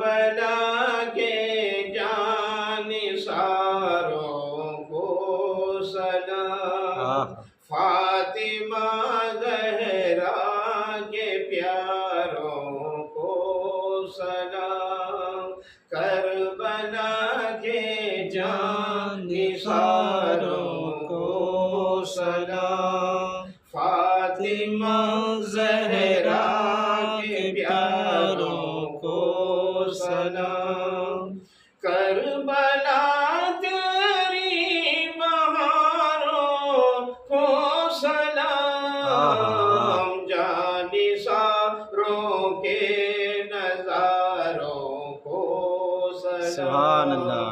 کربلا کے جانثاروں کو سلام، فاطمہ زہرا کے پیاروں کو سلام، کربلا کے جانثاروں کو سلام، فاطمہ زہرا کے پیاروں کو سلام، کربلا تیری بہاروں کو سلام، جانثاروں کے نظاروں کو سلام، سبحان اللہ۔